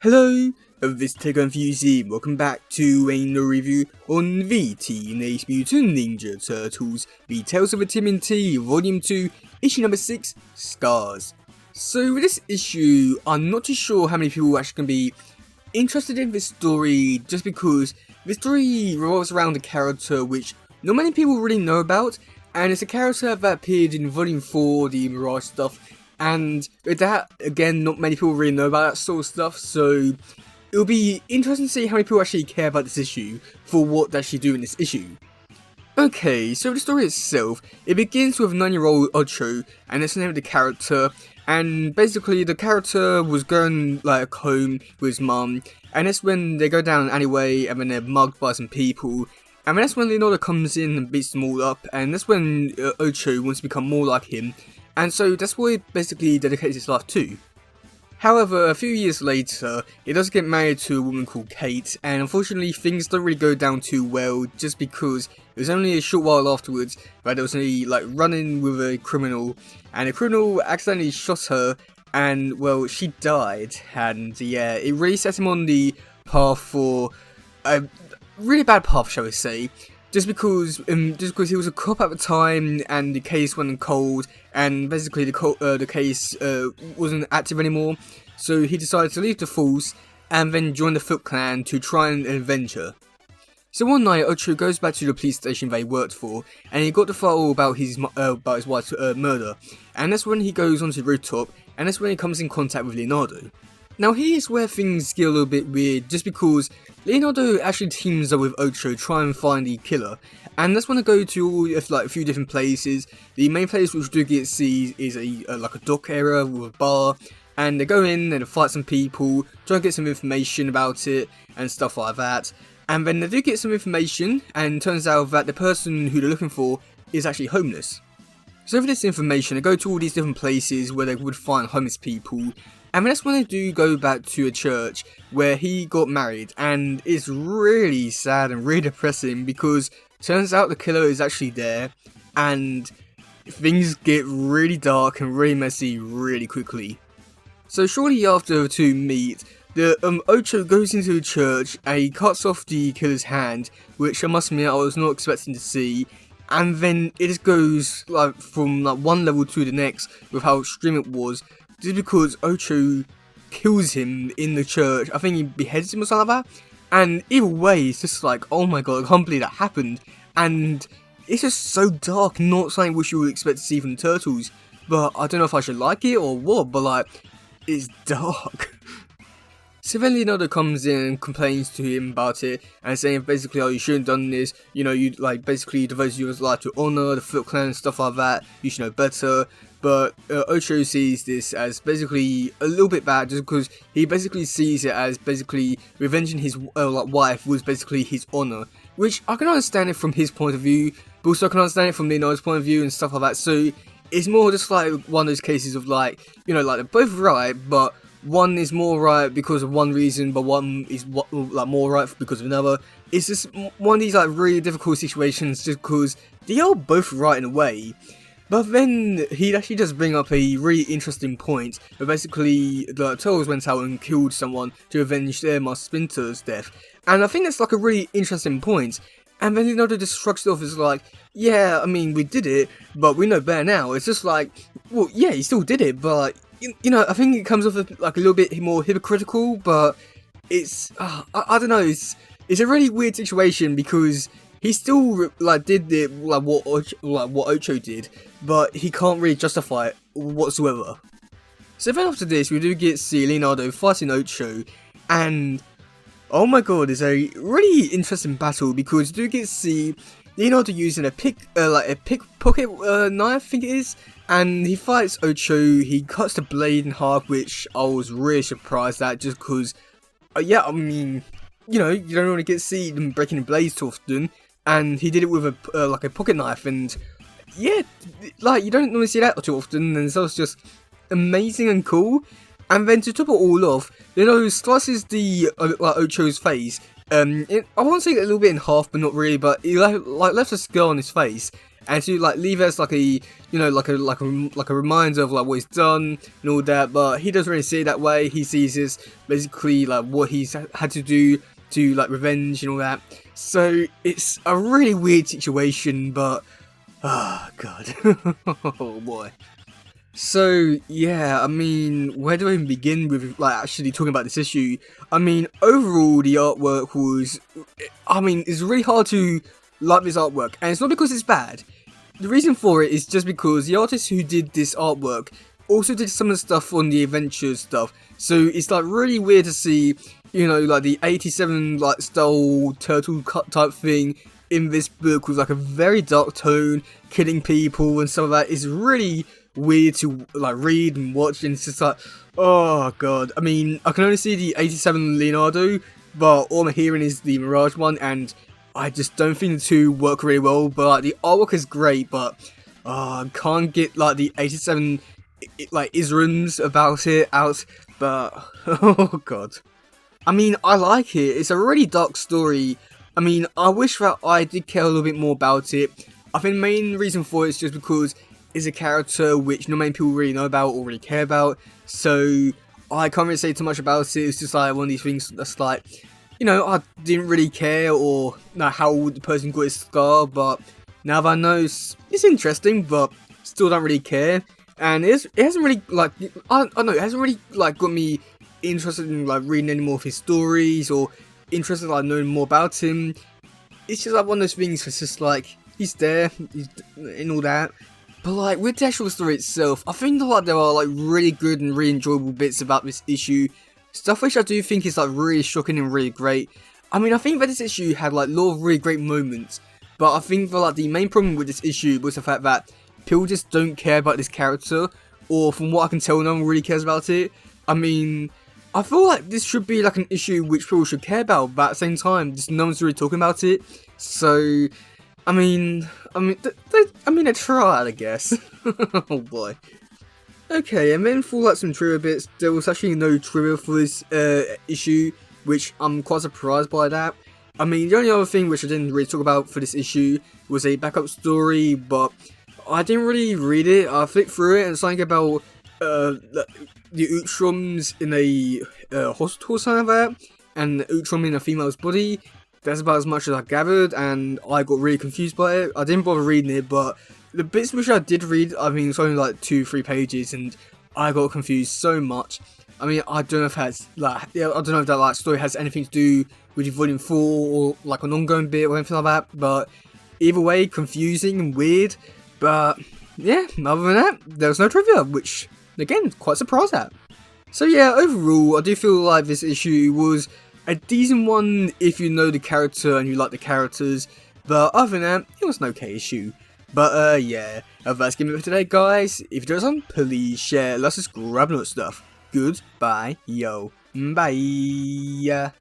Hello, this is teddygaming. Welcome back to another review on the Teenage Mutant Ninja Turtles, the Tales of a TMNT Volume 2, Issue number 6, Scars. So with this issue, I'm not too sure how many people are actually going to be interested in this story, just because this story revolves around a character which not many people really know about, and it's a character that appeared in Volume 4, the Mirage stuff. And with that, again, not many people really know about that sort of stuff, so it'll be interesting to see how many people actually care about this issue for what they actually do in this issue. Okay, so the story itself, it begins with 9-year-old Ocho, and that's the name of the character, and basically the character was going like home with his mum, and that's when they go down an alleyway, and then they're mugged by some people, and then that's when Leonardo comes in and beats them all up, and that's when Ocho wants to become more like him. And so that's what he basically dedicates his life to. However, a few years later, he does get married to a woman called Kate, and unfortunately things don't really go down too well, just because it was only a short while afterwards that there was a run-in with a criminal, and the criminal accidentally shot her, and well, she died, and yeah, it really set him on the path for a really bad path, shall we say. Just because he was a cop at the time, and the case went cold, and basically the case wasn't active anymore, so he decided to leave the force and then join the Foot Clan to try and avenge her. So one night, Ocho goes back to the police station that he worked for, and he got the file about his wife's murder, and that's when he goes onto the rooftop, and that's when he comes in contact with Leonardo. Now here's where things get a little bit weird, just because Leonardo actually teams up with Ocho to try and find the killer, and that's when they go to a few different places. The main place which we do get to see is a dock area with a bar, and they go in and they fight some people, try and get some information about it and stuff like that, and then they do get some information, and it turns out that the person who they're looking for is actually homeless. So with this information, they go to all these different places where they would find homeless people. And that's when they do go back to a church where he got married, and it's really sad and really depressing because turns out the killer is actually there, and things get really dark and really messy really quickly. So shortly after the two meet, the Ocho goes into the church and he cuts off the killer's hand, which I must admit I was not expecting to see. And then it just goes from one level to the next with how extreme it was. Just because Ocho kills him in the church. I think he beheads him or something like that. And either way, it's just like, oh my god, I can't believe that happened. And it's just so dark, not something which you would expect to see from the Turtles. But I don't know if I should like it or what, but it's dark. So then Leonardo comes in and complains to him about it, and saying basically, oh, you shouldn't have done this, you know, you basically devoted your life to honor, the Foot Clan and stuff like that, you should know better. But Ocho sees this as basically a little bit bad, just because he basically sees it as basically revenging his wife was basically his honor, which I can understand it from his point of view, but also I can understand it from Leonardo's point of view and stuff like that. So it's more just one of those cases of they're both right, but one is more right because of one reason, but one is more right because of another. It's just one of these really difficult situations, just because they are both right in a way. But then he actually does bring up a really interesting point, where basically the Turtles went out and killed someone to avenge their Master Splinter's death. And I think that's a really interesting point. And then Leonardo just shrugs it off as yeah, I mean, we did it, but we know better now. It's just well, yeah, he still did it, but you know, I think it comes off as a little bit more hypocritical, but it's, I don't know, it's a really weird situation because he still did it what Ocho did, but he can't really justify it whatsoever. So then after this, we do get to see Leonardo fighting Ocho, and oh my god, it's a really interesting battle because you do get to see Leonardo using a pickpocket knife, I think it is, and he fights Ocho. He cuts the blade in half, which I was really surprised at, just because, yeah, I mean, you know, you don't really get to see them breaking the blades too often, and he did it with a pocket knife, and yeah, you don't normally see that too often, and so it's just amazing and cool. And then to top it all off, Leonardo slices the Ocho's face, I won't say a little bit in half, but not really. But he left a scar on his face, and to like leave it as like a a reminder of like what he's done and all that. But he doesn't really see it that way. He sees this basically like what he's had to do to like revenge and all that. So it's a really weird situation, but god, oh boy. So yeah, I mean, where do I even begin with like actually talking about this issue? I mean, overall the artwork was, it's really hard to like this artwork, and it's not because it's bad. The reason for it is just because the artist who did this artwork also did some of the stuff on the adventure stuff. So it's like really weird to see, like the 87 like style turtle cut type thing in this book with like a very dark tone, killing people and stuff like that. Is really weird to like read and watch, and it's just like, oh god. I mean, I can only see the 87 Leonardo, but all I'm hearing is the Mirage one, and I just don't think the two work really well. But like, the artwork is great, but I can't get like the 87 like Israms about it out. But oh god. I mean, I like it. It's a really dark story. I mean, I wish that I did care a little bit more about it. I think the main reason for it is just because it's a character which not many people really know about or really care about. So I can't really say too much about it. It's just like one of these things that's like, I didn't really care or know how the person got his scar, but now that I know, it's interesting, but still don't really care. And it hasn't really like, I don't know, it hasn't really like got me interested in like reading any more of his stories or interested in like knowing more about him. It's just like one of those things that's just like, he's there, he's and all that. But like with the actual story itself, I think like there are like really good and really enjoyable bits about this issue. Stuff which I do think is like really shocking and really great. I mean, I think that this issue had like a lot of really great moments, but I think that like the main problem with this issue was the fact that people just don't care about this character, or from what I can tell, no one really cares about it. I mean, I feel like this should be like an issue which people should care about, but at the same time, just no one's really talking about it. So, I mean, they tried, I guess. Oh boy. Okay, and then for like some trivia bits, there was actually no trivia for this issue, which I'm quite surprised by that. I mean, the only other thing which I didn't really talk about for this issue was a backup story, but I didn't really read it. I flicked through it and something about the Utroms in a hospital or something like that, and the Utrom in a female's body. That's about as much as I gathered, and I got really confused by it. I didn't bother reading it, but the bits which I did read, I mean, it's only like 2-3 pages, and I got confused so much. I mean, I don't know if that's like, I don't know if that like story has anything to do with Volume 4 or like an ongoing bit or anything like that. But either way, confusing and weird. But yeah, other than that, there was no trivia, which again, quite surprised at. So yeah, overall, I do feel like this issue was a decent one if you know the character and you like the characters, but other than that, it was an okay issue. But yeah, that's gonna be it for today, guys. If you enjoyed something, please share. Let's just grab another stuff. Goodbye, yo, bye.